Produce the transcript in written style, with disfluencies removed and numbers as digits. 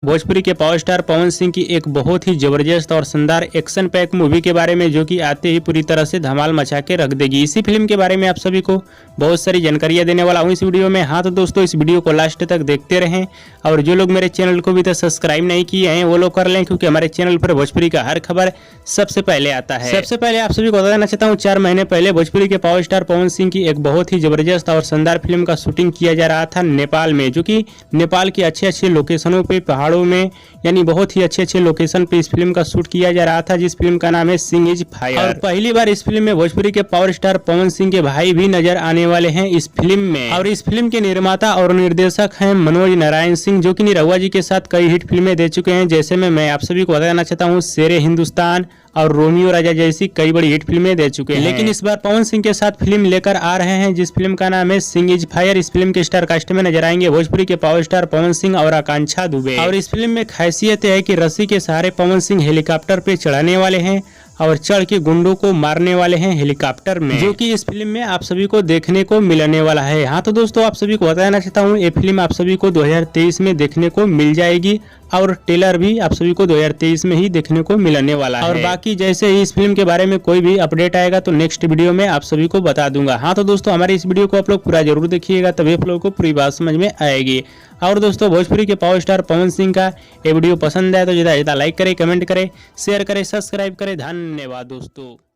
भोजपुरी के power star Pawan Singh की एक बहुत ही जबरदस्त और शानदार एक्शन पैक मूवी के बारे में, जो कि आते ही पूरी तरह से धमाल मचा के रख देगी। इसी फिल्म के बारे में आप सभी को बहुत सारी जानकारियां देने वाला हूं इस वीडियो में। हाँ तो दोस्तों, इस वीडियो को लास्ट तक देखते रहें और जो लोग मेरे चैनल को भी तक सब्सक्राइब नहीं किए हैं वो लोग कर लें, क्योंकि हमारे चैनल पर भोजपुरी का हर खबर सबसे पहले आता है। सबसे पहले आप सभी को बता देना चाहता हूँ, 4 महीने पहले भोजपुरी के पावर स्टार पवन सिंह की एक बहुत ही जबरदस्त और शानदार फिल्म का शूटिंग किया जा रहा था नेपाल में, जो कि नेपाल के अच्छे लोकेशनों पे, पहाड़ों में, यानी बहुत ही अच्छे लोकेशन पे इस फिल्म का शूट किया जा रहा था, जिस फिल्म का नाम है सिंह इज फायर। और पहली बार इस फिल्म में भोजपुरी के पावर स्टार पवन सिंह के भाई भी नजर आने वाले हैं इस फिल्म में। और इस फिल्म के निर्माता और निर्देशक हैं मनोज नारायण सिंह, जो कि निरहुआ जी के साथ कई हिट फिल्में दे चुके हैं, जैसे में मैं आप सभी को बता देना चाहता हूँ शेरे हिंदुस्तान और रोमियो राजा जैसी कई बड़ी हिट फिल्में दे चुके हैं। लेकिन इस बार पवन सिंह के साथ फिल्म लेकर आ रहे हैं, जिस फिल्म का नाम है सिंह इज फायर। इस फिल्म के स्टार कास्ट में नजर आएंगे भोजपुरी के पावर स्टार पवन सिंह और आकांक्षा दुबे। और इस फिल्म में खासियत है कि रस्सी के सहारे पवन सिंह हेलीकॉप्टर पे चढ़ाने वाले हैं और चढ़ के गुंडों को मारने वाले हैं हेलीकॉप्टर में, जो कि इस फिल्म में आप सभी को देखने को मिलने वाला है। हाँ तो दोस्तों, आप सभी को बताना चाहता हूँ, ये फिल्म आप सभी को 2023 में देखने को मिल जाएगी और ट्रेलर भी आप सभी को 2023 में ही देखने को मिलने वाला है। और बाकी जैसे ही इस फिल्म के बारे में कोई भी अपडेट आएगा तो नेक्स्ट वीडियो में आप सभी को बता दूंगा। हाँ तो दोस्तों, हमारे इस वीडियो को आप लोग पूरा जरूर देखिएगा, तभी आप लोगों को पूरी बात समझ में आएगी। और दोस्तों, भोजपुरी के पावर स्टार पवन सिंह का ये वीडियो पसंद आए तो ज़्यादा लाइक करें, कमेंट करें, शेयर करें, सब्सक्राइब करें। धन्यवाद दोस्तों।